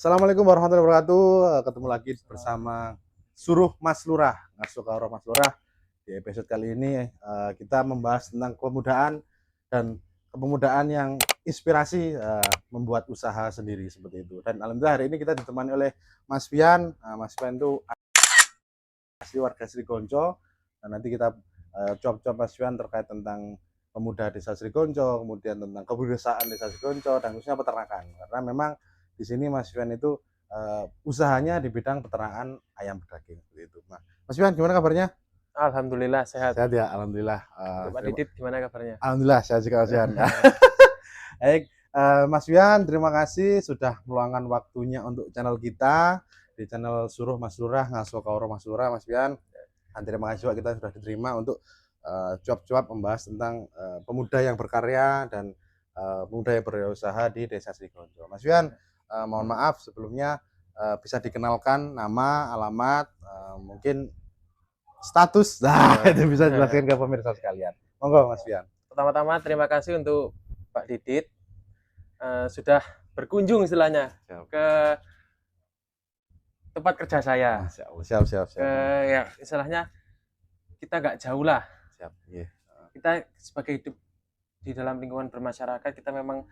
Assalamualaikum warahmatullahi wabarakatuh. Ketemu lagi bersama Suruh Mas Lurah, Ngasuh Karo Mas Lurah. Di episode kali ini kita membahas tentang kepemudaan dan kepemudaan yang inspirasi membuat usaha sendiri seperti itu. Dan alhamdulillah hari ini kita ditemani oleh Mas Fian. Mas Fian itu asli warga Srigonco. Dan nanti kita jawab-jawab Mas Fian terkait tentang pemuda desa Srigonco, kemudian tentang kebudayaan desa Srigonco dan khususnya peternakan. Karena memang di sini Mas Fian itu usahanya di bidang peternakan ayam daging itu. Nah, Mas Fian gimana kabarnya? Alhamdulillah sehat. Sehat ya, alhamdulillah. Pak Didit gimana kabarnya? Alhamdulillah sehat juga Mas Fian. Baik, Mas Fian, terima kasih sudah meluangkan waktunya untuk channel kita di channel Suruh Mas Lurah, Ngasuh Karo Mas Lurah, Mas Fian. Dan terima kasih juga kita sudah diterima untuk cuap-cuap membahas tentang pemuda yang berkarya dan pemuda yang berusaha di Desa Srigonco. Mas Fian, mohon maaf sebelumnya bisa dikenalkan nama, alamat, mungkin status, nah itu bisa dijelaskan ke pemirsa sekalian. Monggo Mas Fian. Pertama-tama terima kasih untuk Pak Didit sudah berkunjung istilahnya ke tempat kerja saya. Siap. Ya istilahnya kita nggak jauh lah. Siap. Yeah. Kita sebagai hidup di dalam lingkungan bermasyarakat kita memang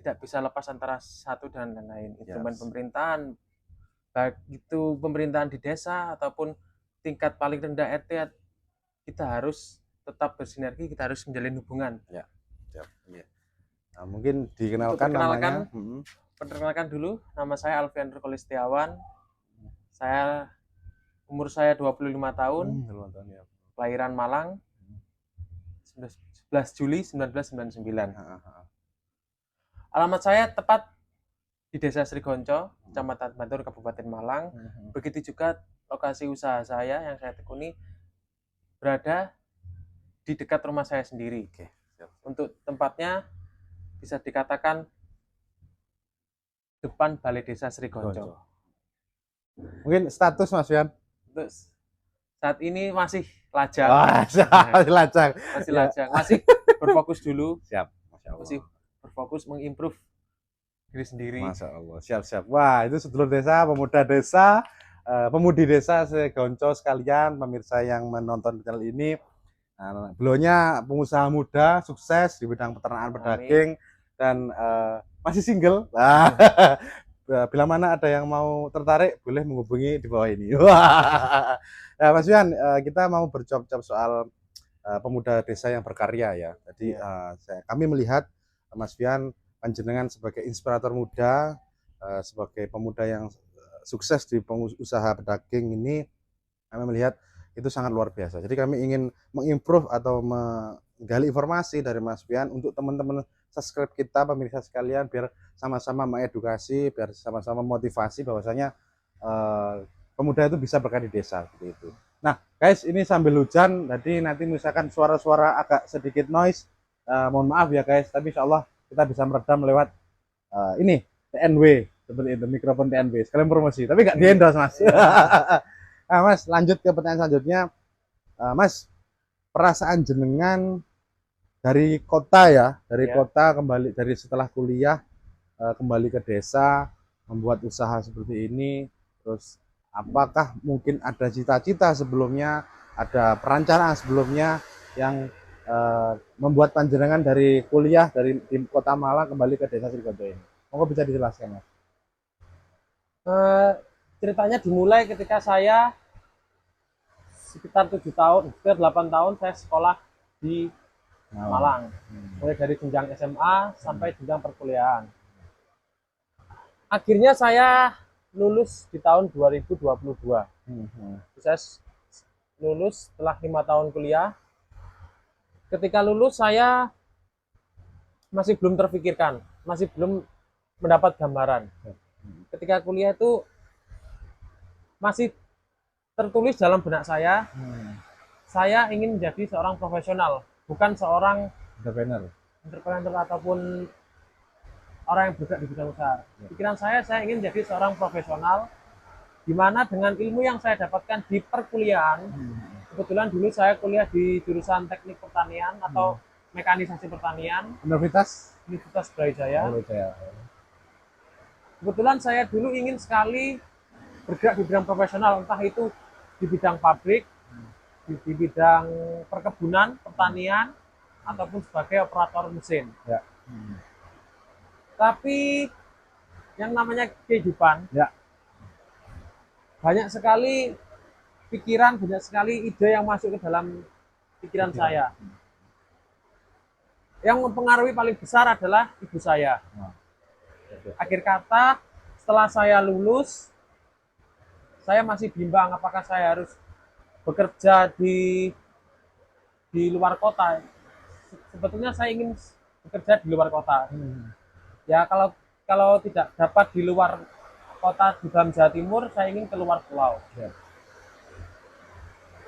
tidak bisa lepas antara satu dan lain. Instrumen pemerintahan, baik itu pemerintahan di desa ataupun tingkat paling rendah RT, kita harus tetap bersinergi, kita harus menjalin hubungan. Ya. Siap. Yeah. Nah, mungkin dikenalkan namanya. Perkenalkan dulu, nama saya Alfian Kolistiawan. Umur saya 25 tahun. Ya. Kelahiran Malang. 11 Juli 1999. Alamat saya tepat di Desa Srigonco, Kecamatan Bantur, Kabupaten Malang. Begitu juga lokasi usaha saya yang saya tekuni berada di dekat rumah saya sendiri. Untuk tempatnya bisa dikatakan depan Balai Desa Srigonco. Mungkin status Mas Fian? Saat ini masih lajang. Masih lajang. Masih berfokus dulu. Siap. Masya Allah. Masih berfokus mengimprove diri sendiri. Masya Allah. Siap. Wah, itu sedulur desa, pemuda desa, pemudi desa Srigonco sekalian, pemirsa yang menonton channel ini. Nah, beliaunya pengusaha muda, sukses di bidang peternakan pedaging dan masih single. Bila mana ada yang mau tertarik, boleh menghubungi di bawah ini. Nah, Mas Fian, kita mau bercop-cop soal pemuda desa yang berkarya ya. Jadi kami melihat Mas Fian panjenengan sebagai inspirator muda, sebagai pemuda yang sukses di usaha pedaging ini, kami melihat itu sangat luar biasa. Jadi kami ingin mengimprove atau menggali informasi dari Mas Fian untuk teman-teman subscribe kita, pemirsa sekalian, biar sama-sama mengedukasi, biar sama-sama motivasi bahwasanya pemuda itu bisa berkarya di desa seperti itu. Nah, guys, ini sambil hujan, jadi nanti misalkan suara-suara agak sedikit noise, mohon maaf ya guys, tapi insya Allah kita bisa meredam lewat ini TNW seperti itu, mikrofon TNW. Sekalian promosi, tapi nggak di-endorse Mas. Nah, Mas, lanjut ke pertanyaan selanjutnya. Mas, perasaan jenengan dari kota ya, kota kembali dari setelah kuliah kembali ke desa, membuat usaha seperti ini, terus apakah mungkin ada cita-cita sebelumnya, ada perencanaan sebelumnya yang membuat panjenengan dari kuliah dari kota Malang kembali ke desa Srigonco ini? Monggo bisa dijelaskan, Mas. Ceritanya dimulai ketika saya sekitar 8 tahun saya sekolah di Malang. Mulai dari jenjang SMA sampai jenjang perkuliahan. Akhirnya saya lulus di tahun 2022. Saya lulus setelah 5 tahun kuliah. Ketika lulus saya masih belum terfikirkan, masih belum mendapat gambaran. Ketika kuliah itu masih tertulis dalam benak saya ingin menjadi seorang profesional, bukan seorang entrepreneur ataupun orang yang bergerak di bidang usaha. Pikiran saya ingin menjadi seorang profesional, di mana dengan ilmu yang saya dapatkan di perkuliahan, kebetulan dulu saya kuliah di jurusan teknik pertanian atau mekanisasi pertanian, Universitas Brawijaya. Kebetulan saya dulu ingin sekali bergerak di bidang profesional, entah itu di bidang pabrik, di bidang perkebunan, pertanian, ataupun sebagai operator mesin. Ya. Tapi yang namanya kehidupan, Ya. banyak sekali pikiran, banyak sekali ide yang masuk ke dalam pikiran saya. Yang mempengaruhi paling besar adalah ibu saya. Akhir kata, setelah saya lulus, saya masih bimbang apakah saya harus bekerja di luar kota. Sebetulnya saya ingin bekerja di luar kota. Ya kalau kalau tidak dapat di luar kota di dalam Jawa Timur, saya ingin keluar pulau. Ya.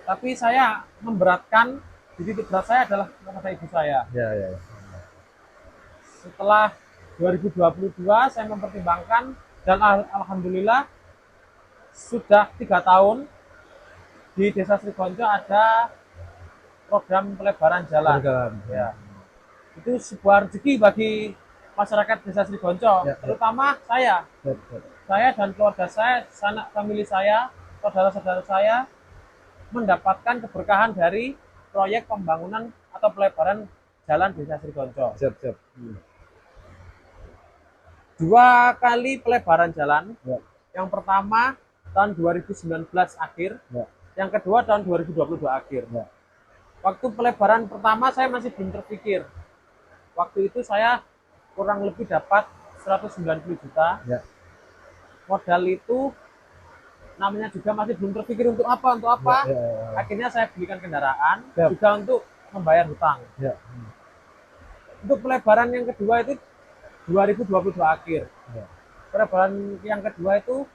Tapi saya memberatkan, di titik berat saya adalah kepada ibu saya. Ya, ya, ya. Setelah 2022 saya mempertimbangkan dan alhamdulillah sudah 3 tahun di Desa Srigonco ada program pelebaran jalan. Ya. Itu sebuah rezeki bagi masyarakat Desa Srigonco, Ya, ya. terutama saya. Ya, ya. Saya dan keluarga saya, sanak famili saya, saudara-saudara saya mendapatkan keberkahan dari proyek pembangunan atau pelebaran jalan Desa Srigonco. Siap, siap. 2 kali pelebaran jalan. Ya. Yang pertama tahun 2019 akhir, Ya. yang kedua tahun 2022 akhir. Ya. Waktu pelebaran pertama saya masih belum terpikir. Waktu itu saya kurang lebih dapat 190 juta. Ya. Modal itu namanya juga masih belum terpikir untuk apa. Ya, ya, ya. Akhirnya saya belikan kendaraan, Ya. juga untuk membayar hutang. Ya. Untuk pelebaran yang kedua itu 2022 akhir. Ya. Pelebaran yang kedua itu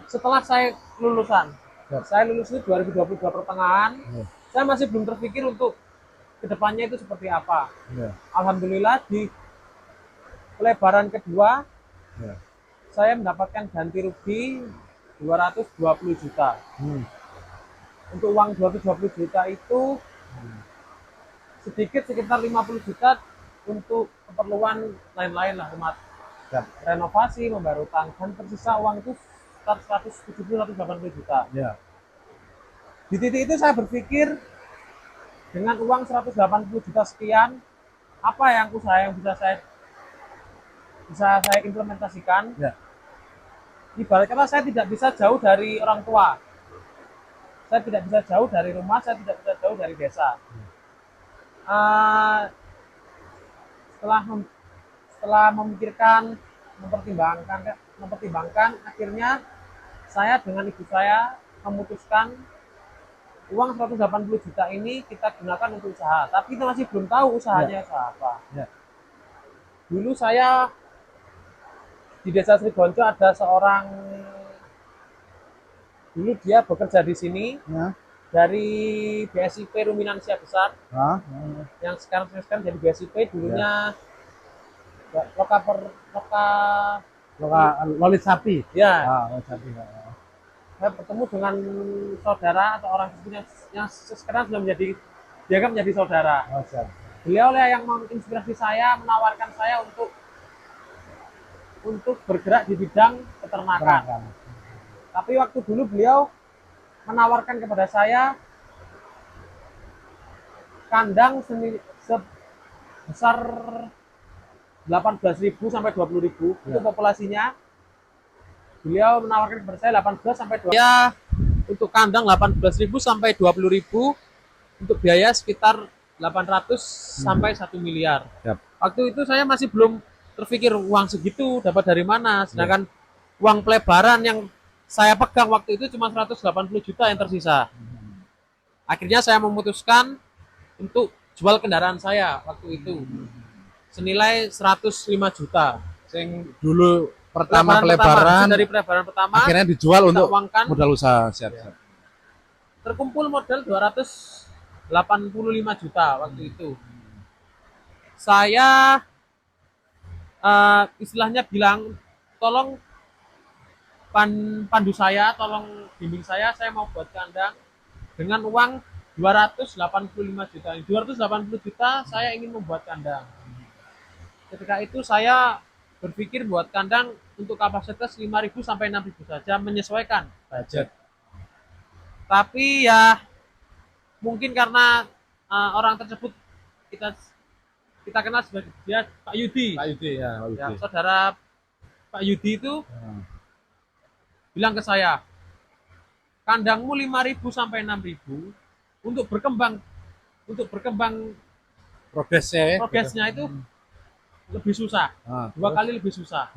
setelah saya lulusan. Ya. Saya lulus itu 2022 pertengahan. Ya. Saya masih belum terpikir untuk kedepannya itu seperti apa. Ya. Alhamdulillah di pelebaran kedua, Ya. saya mendapatkan ganti rugi 220 juta. Untuk uang 220 juta itu sedikit sekitar 50 juta untuk keperluan lain-lain lah, rumah Ya. renovasi, membayar utang, dan tersisa uang itu sekitar 170-180 juta. Ya. Di titik itu saya berpikir, dengan uang 180 juta sekian, apa yang bisa saya implementasikan? Ya. Ibarat kata saya tidak bisa jauh dari orang tua, saya tidak bisa jauh dari rumah, saya tidak bisa jauh dari desa. Setelah memikirkan, mempertimbangkan, akhirnya saya dengan ibu saya memutuskan uang 180 juta ini kita gunakan untuk usaha. Tapi kita masih belum tahu usahanya usaha apa. Ya. Dulu saya di Desa Srigonco ada seorang, dulu dia bekerja di sini Ya. dari BSIP Ruminansia Besar, Hah? yang sekarang jadi BSIP, dulunya loka Lolit sapi. ya. Lolit sapi. Saya bertemu dengan saudara atau orang yang sekarang sudah dianggap menjadi saudara. Oh, siap. Beliau lah yang menginspirasi saya, menawarkan saya untuk bergerak di bidang peternakan. Tapi waktu dulu beliau menawarkan kepada saya kandang sebesar 18.000 sampai 20.000 untuk populasinya. Beliau menawarkan kepada saya 18 sampai 20. Ya, untuk kandang 18.000 sampai 20.000, untuk biaya sekitar 800 sampai 1 miliar. Yap. Waktu itu saya masih belum terpikir uang segitu dapat dari mana, sedangkan uang pelebaran yang saya pegang waktu itu cuma 180 juta yang tersisa. Akhirnya saya memutuskan untuk jual kendaraan saya waktu itu senilai 105 juta. Sing dulu pertama pelebaran dari pelebaran pertama akhirnya dijual untuk uangkan, modal usaha. Siap. terkumpul modal 285 juta waktu itu. Saya istilahnya bilang, tolong pandu saya, tolong bimbing saya mau buat kandang dengan uang 285 juta. 280 juta saya ingin membuat kandang. Ketika itu saya berpikir buat kandang untuk kapasitas 5.000 sampai 6.000 saja, menyesuaikan budget. Tapi ya mungkin karena orang tersebut kita kita kenal sebagai dia Pak Yudi. Pak Yudi ya, Pak Ya, Yudi. saudara Pak Yudi itu bilang ke saya, kandangmu 5.000 sampai 6.000 untuk berkembang progresnya itu lebih susah, dua kali lebih susah.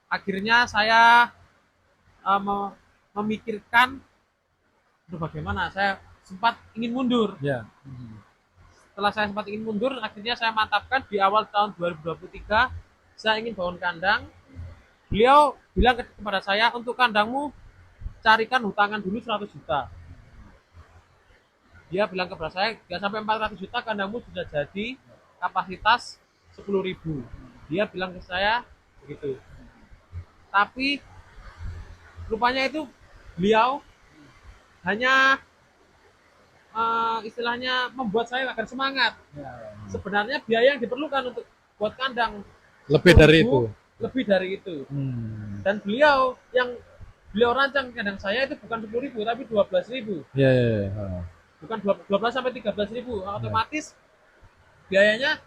Akhirnya saya memikirkan bagaimana, saya sempat ingin mundur. Ya. Setelah saya sempat ingin mundur, akhirnya saya mantapkan di awal tahun 2023 saya ingin bangun kandang. Beliau bilang kepada saya, untuk kandangmu carikan hutangan dulu 100 juta. Dia bilang kepada saya, 3 sampai 400 juta kandangmu sudah jadi, kapasitas 10.000. Dia bilang ke saya begitu. Tapi rupanya itu beliau hanya istilahnya membuat saya agar semangat. Sebenarnya biaya yang diperlukan untuk buat kandang Lebih dari itu. Lebih dari itu. Dan beliau yang beliau rancang kandang saya itu bukan 10.000 tapi 12.000. Ya. Bukan 12 sampai 13.000. Otomatis biayanya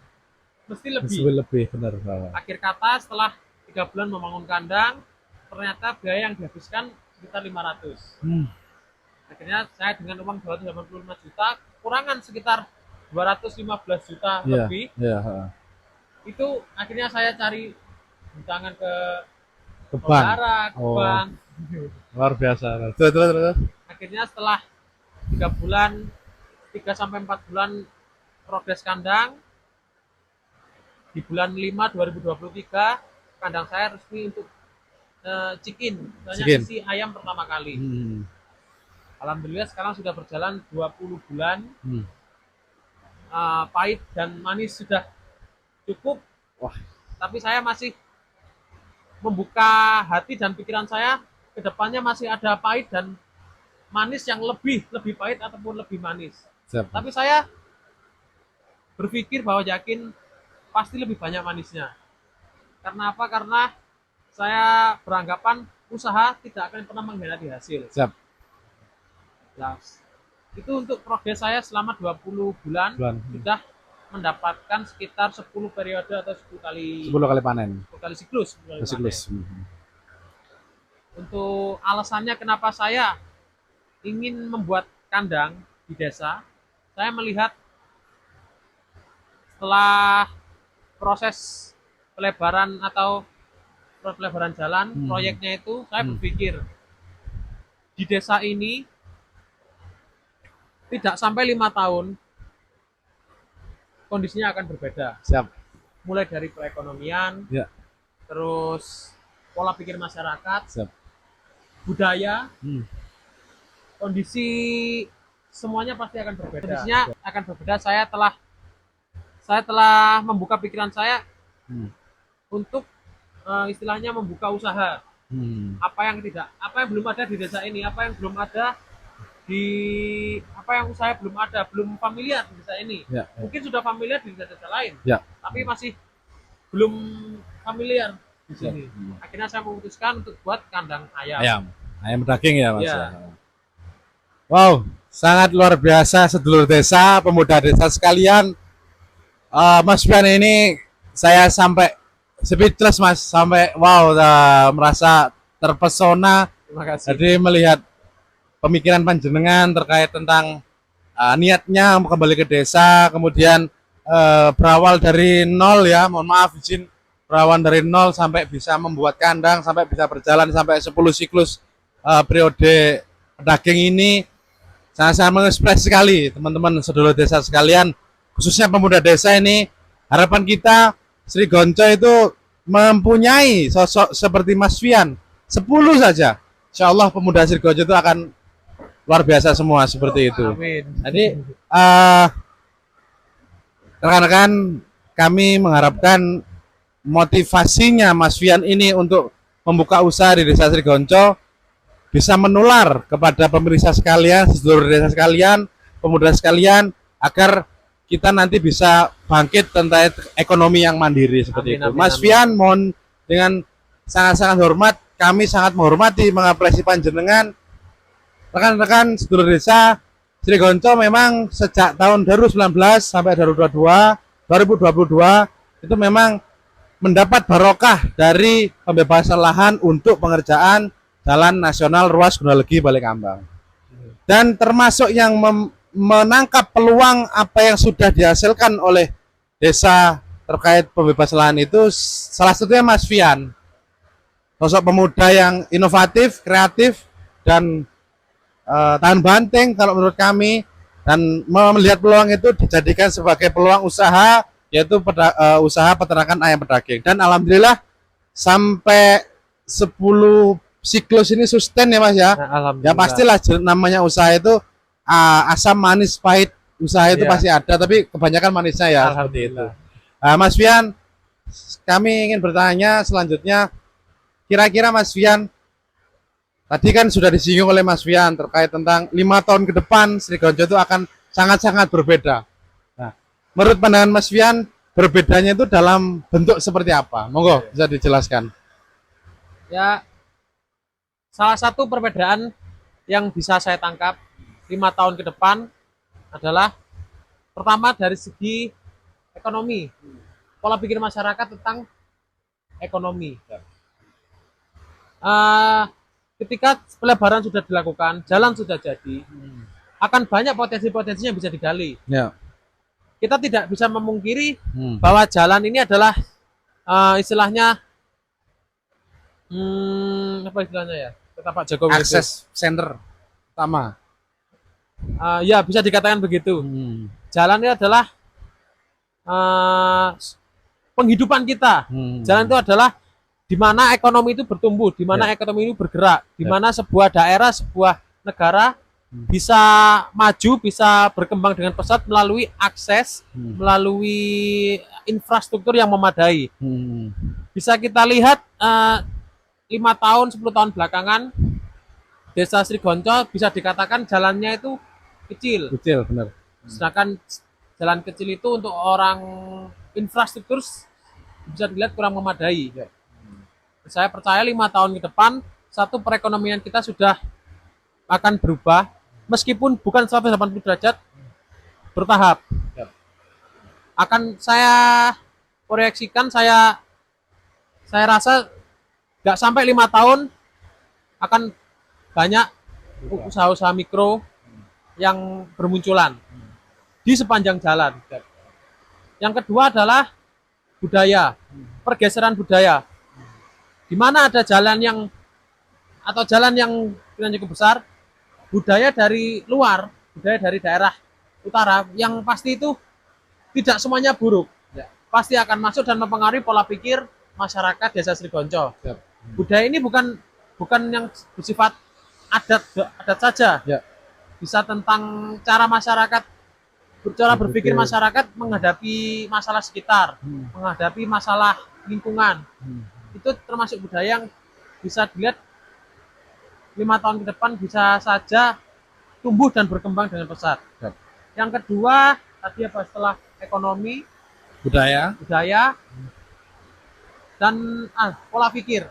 mesti lebih. Lebih benar. Akhir kata setelah 3 bulan membangun kandang, ternyata biaya yang dihabiskan sekitar 500. Akhirnya saya dengan uang 285 juta, kurangan sekitar 215 juta lebih. Itu akhirnya saya cari hutangan ke bank, ke bank. Luar biasa. Terus. Akhirnya setelah 3 bulan, 3 sampai 4 bulan progres kandang, di bulan 5 2023 kandang saya resmi untuk chicken, isi ayam pertama kali. Alhamdulillah sekarang sudah berjalan 20 bulan. Pahit dan manis sudah cukup. Tapi saya masih membuka hati dan pikiran saya, kedepannya masih ada pahit dan manis yang lebih pahit ataupun lebih manis. Tapi saya berpikir bahwa yakin pasti lebih banyak manisnya. Karena apa? Karena saya beranggapan usaha tidak akan pernah mengkhianati hasil. Nah, itu untuk progres saya selama 20 bulan sudah mendapatkan sekitar 10 periode atau 10 kali panen. 10 kali siklus. Untuk alasannya kenapa saya ingin membuat kandang di desa, saya melihat setelah proses pelebaran jalan, proyeknya itu, saya berpikir di desa ini tidak sampai 5 tahun kondisinya akan berbeda. Mulai dari perekonomian, terus pola pikir masyarakat, budaya, kondisi semuanya pasti akan berbeda. Kondisinya akan berbeda. Saya telah membuka pikiran saya untuk istilahnya membuka usaha. Apa yang belum ada di desa ini, apa yang saya belum familiar di desa ini. Mungkin sudah familiar di desa lain, tapi masih belum familiar di sini. Akhirnya saya memutuskan untuk buat kandang ayam Daging ya, Mas. Wow, sangat luar biasa sedulur desa, pemuda desa sekalian. Mas Fian ini saya sampai speechless, Mas, sampai merasa terpesona. Terima kasih. Jadi melihat pemikiran panjenengan terkait tentang niatnya kembali ke desa, kemudian berawal dari nol ya, mohon maaf izin, berawal dari nol sampai bisa membuat kandang, sampai bisa berjalan sampai 10 siklus periode daging ini. Sangat menginspirasi sekali teman-teman sedulur desa sekalian, khususnya pemuda desa ini. Harapan kita Sri Gonco itu mempunyai sosok seperti Mas Fian, 10 saja. Insya Allah pemuda Sri Gonco itu akan luar biasa semua seperti itu. Amin. Jadi rekan-rekan, kami mengharapkan motivasinya Mas Fian ini untuk membuka usaha di Desa Sri Gonco bisa menular kepada pemirsa sekalian, sedulur desa sekalian, pemuda sekalian, agar kita nanti bisa bangkit tentang ekonomi yang mandiri seperti Amin, itu. amin, Mas amin. Fian, mohon dengan sangat-sangat hormat, kami sangat menghormati, mengapresiasi panjenengan. Rekan-rekan sedulur desa, Sri Gonco memang sejak tahun 2019 sampai 2022 itu memang mendapat barokah dari pembebasan lahan untuk pengerjaan Jalan Nasional Ruas Gunolegi Balikambang. Dan termasuk yang menangkap peluang apa yang sudah dihasilkan oleh desa terkait pembebasan lahan itu salah satunya Mas Fian. Sosok pemuda yang inovatif, kreatif, dan tahan banting kalau menurut kami, dan melihat peluang itu dijadikan sebagai peluang usaha, yaitu usaha peternakan ayam pedaging. Dan alhamdulillah sampai 10 siklus ini sustain ya Mas ya. Nah, Ya pastilah namanya usaha itu asam manis pahit usaha itu Iya. pasti ada, tapi kebanyakan manisnya ya seperti itu. Alhamdulillah. Mas Fian, kami ingin bertanya selanjutnya, kira-kira Mas Fian, tadi kan sudah disinggung oleh Mas Fian terkait tentang 5 tahun ke depan Sri Gonco itu akan sangat-sangat berbeda. Nah, menurut pandangan Mas Fian, berbedanya itu dalam bentuk seperti apa? Monggo bisa dijelaskan. Ya, salah satu perbedaan yang bisa saya tangkap 5 tahun ke depan adalah pertama dari segi ekonomi, pola pikir masyarakat tentang ekonomi. Ketika pelebaran sudah dilakukan, jalan sudah jadi, akan banyak potensi-potensi yang bisa digali. Ya. Kita tidak bisa memungkiri bahwa jalan ini adalah istilahnya apa istilahnya ya? Kata Pak Jokowi itu. Akses center utama. Ya bisa dikatakan begitu. Jalan ini adalah penghidupan kita. Jalan itu adalah di mana ekonomi itu bertumbuh, di mana ekonomi itu bergerak, di mana sebuah daerah, sebuah negara bisa maju, bisa berkembang dengan pesat melalui akses, melalui infrastruktur yang memadai. Bisa kita lihat 5 tahun, 10 tahun belakangan Desa Sri Gonco bisa dikatakan jalannya itu kecil. Kecil, benar. Sedangkan jalan kecil itu untuk orang infrastruktur bisa dilihat kurang memadai. Saya percaya 5 tahun ke depan satu perekonomian kita sudah akan berubah, meskipun bukan 180 derajat, bertahap. Akan saya proyeksikan, saya rasa nggak sampai 5 tahun akan banyak usaha-usaha mikro yang bermunculan di sepanjang jalan. Yang kedua adalah budaya, pergeseran budaya. Di mana ada jalan yang atau jalan yang cukup besar, budaya dari luar, budaya dari daerah utara yang pasti itu tidak semuanya buruk. Pasti akan masuk dan mempengaruhi pola pikir masyarakat Desa Sri Gonco. Budaya ini bukan yang bersifat adat saja. Bisa tentang cara masyarakat, cara berpikir masyarakat menghadapi masalah sekitar, menghadapi masalah lingkungan. Itu termasuk budaya yang bisa dilihat 5 tahun ke depan bisa saja tumbuh dan berkembang dengan pesat. Yang kedua tadi apa, setelah ekonomi, budaya dan pola pikir.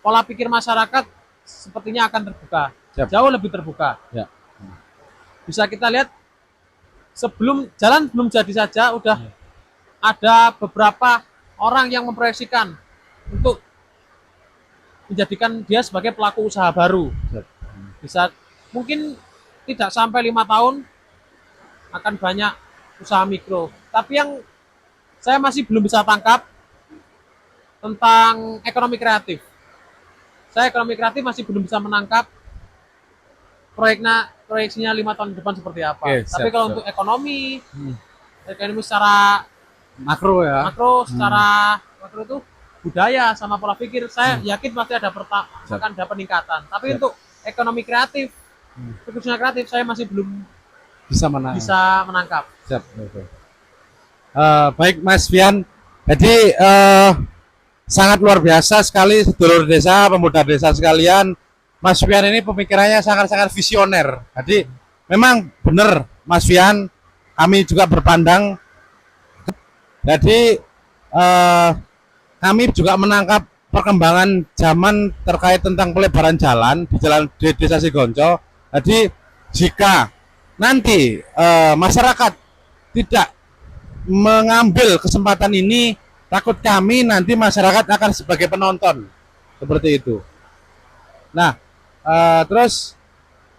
Pola pikir masyarakat sepertinya akan terbuka, jauh lebih terbuka. Bisa kita lihat sebelum jalan belum jadi saja udah ada beberapa orang yang memproyeksikan untuk menjadikan dia sebagai pelaku usaha baru. Bisa mungkin tidak sampai 5 tahun akan banyak usaha mikro. Tapi yang saya masih belum bisa tangkap tentang ekonomi kreatif. Saya ekonomi kreatif masih belum bisa menangkap proyeksinya 5 tahun depan seperti apa. Tapi kalau untuk ekonomi secara makro ya. Secara makro itu budaya sama pola pikir saya yakin pasti akan ada peningkatan. Tapi untuk ekonomi kreatif, khususnya kreatif saya masih belum bisa menangkap. Baik Mas Fian, jadi sangat luar biasa sekali sedulur desa, pemuda desa sekalian. Mas Fian ini pemikirannya sangat-sangat visioner. Jadi memang benar Mas Fian, kami juga berpandang. Jadi kami juga menangkap perkembangan zaman terkait tentang pelebaran jalan di Desa Sigonco. Jadi jika nanti masyarakat tidak mengambil kesempatan ini, takut kami nanti masyarakat akan sebagai penonton seperti itu. Nah, terus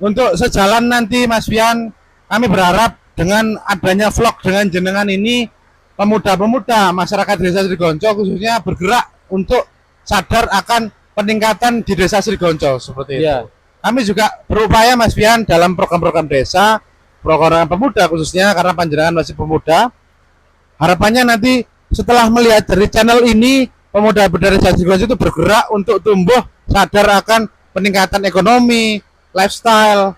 untuk sejalan nanti Mas Fian, kami berharap dengan adanya vlog dengan jenengan ini, pemuda-pemuda masyarakat Desa Sigonco khususnya bergerak untuk sadar akan peningkatan di Desa Sigonco seperti itu. Iya. Kami juga berupaya Mas Fian dalam program-program desa, program pemuda khususnya karena panjenengan masih pemuda. Harapannya nanti setelah melihat dari channel ini, pemuda dari Desa Sigonco itu bergerak untuk tumbuh sadar akan peningkatan ekonomi, lifestyle,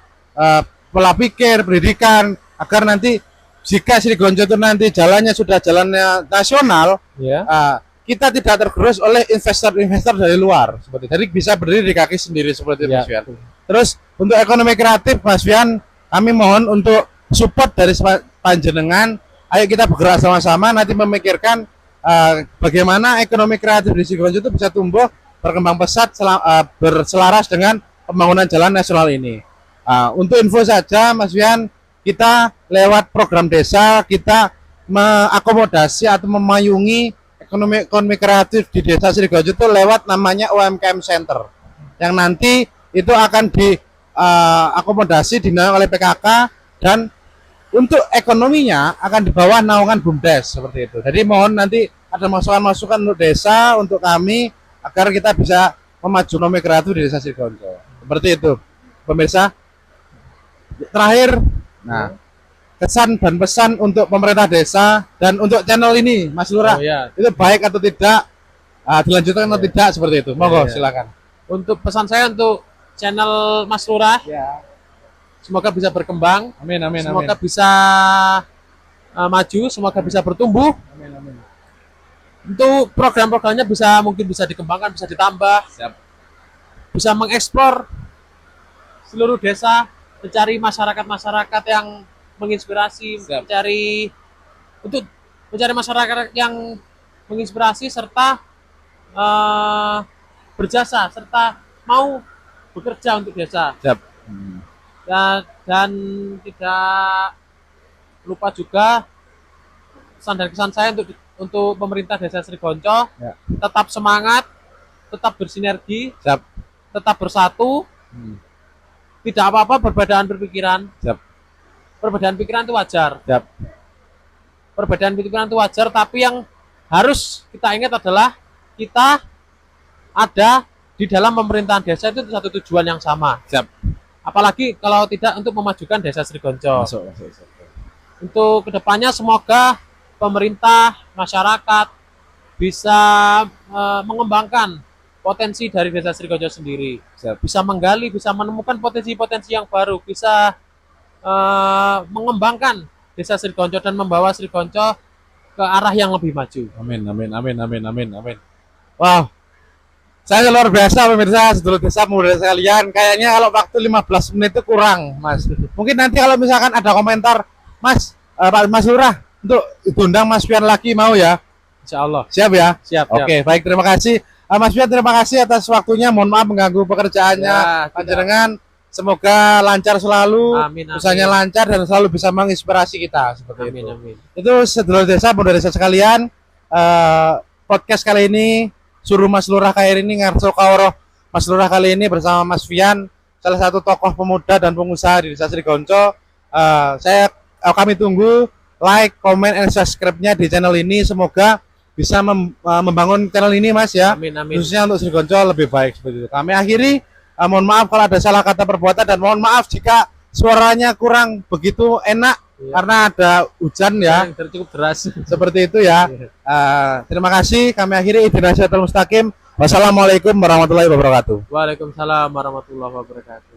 pola pikir, pendidikan, agar nanti jika Sigonco itu nanti jalannya sudah jalannya nasional, Ya. kita tidak tergerus oleh investor-investor dari luar seperti. Jadi bisa berdiri di kaki sendiri seperti itu, Ya. Mas Fian. Terus untuk ekonomi kreatif Mas Fian, kami mohon untuk support dari panjenengan. Ayo kita bergerak sama-sama nanti memikirkan bagaimana ekonomi kreatif di Sigonco itu bisa tumbuh berkembang pesat berselaras dengan pembangunan jalan nasional ini. Untuk info saja Mas Fian, kita lewat program desa kita mengakomodasi atau memayungi ekonomi kreatif di Desa Sigonco itu lewat namanya UMKM Center yang nanti itu akan diakomodasi dinaungi oleh PKK dan untuk ekonominya akan di bawah naungan BUMDes seperti itu. Jadi mohon nanti ada masukan-masukan untuk desa, untuk kami agar kita bisa memajukan ekonomi kreatif di Desa Sigonco. Seperti itu, pemirsa. Terakhir, nah kesan dan pesan untuk pemerintah desa dan untuk channel ini, Mas Lurah, Oh, ya. itu baik atau tidak, dilanjutkan atau tidak seperti itu. Monggo, Ya. silakan. Untuk pesan saya untuk channel Mas Lurah, Ya. semoga bisa berkembang, Amin, amin, semoga amin. bisa maju, semoga bisa bertumbuh. Amin, amin. Untuk program-programnya mungkin bisa dikembangkan, bisa ditambah, Siap. bisa mengeksplor seluruh desa, mencari masyarakat-masyarakat yang menginspirasi, Siap. mencari masyarakat yang menginspirasi serta berjasa serta mau bekerja untuk desa. Siap. Dan tidak lupa juga pesan dan kesan saya untuk pemerintah Desa Sigonco, Ya. tetap semangat, tetap bersinergi, Siap. tetap bersatu, tidak apa-apa perbedaan berpikiran. Siap. Perbedaan pikiran itu wajar. Siap. Perbedaan pikiran itu wajar, tapi yang harus kita ingat adalah kita ada di dalam pemerintahan desa itu satu tujuan yang sama. Siap. Apalagi kalau tidak untuk memajukan Desa Sigonco. Masuk. Untuk kedepannya semoga pemerintah, masyarakat bisa mengembangkan potensi dari Desa Sigonco sendiri. Siap. Bisa menggali, bisa menemukan potensi-potensi yang baru, bisa mengembangkan Desa Sigonco dan membawa Sigonco ke arah yang lebih maju. Amin, amin, amin, amin, amin, amin. Wow. Saya luar biasa pemirsa, sedulur desa pemuda sekalian. Kayaknya kalau waktu 15 menit itu kurang, Mas. Mungkin nanti kalau misalkan ada komentar, Mas, Pak Mas Lurah, untuk diundang Mas Fian lagi mau ya? Insya Allah. Siap ya? Siap. Oke, baik, terima kasih. Mas Fian, terima kasih atas waktunya. Mohon maaf mengganggu pekerjaannya Ya, panjenengan. Semoga lancar selalu, Amin, amin. usahanya lancar dan selalu bisa menginspirasi kita seperti Amin, itu. amin. Itu sedulur desa, pemuda desa sekalian. Podcast kali ini suruh Mas Lurah Kair ini ngarso kawroh Mas Lurah kali ini bersama Mas Fian, salah satu tokoh pemuda dan pengusaha di Desa Sigonco. Kami tunggu like, comment, and subscribe-nya di channel ini. Semoga bisa membangun channel ini, Mas ya. Amin, amin. Khususnya untuk Sigonco lebih baik seperti itu. Kami akhiri. Mohon maaf kalau ada salah kata perbuatan dan mohon maaf jika suaranya kurang begitu enak karena ada hujan ya. Yang cukup deras. Seperti itu ya. Terima kasih. Kami akhiri Idina Syatul Mustaqim. Wassalamualaikum warahmatullahi wabarakatuh. Waalaikumsalam warahmatullahi wabarakatuh.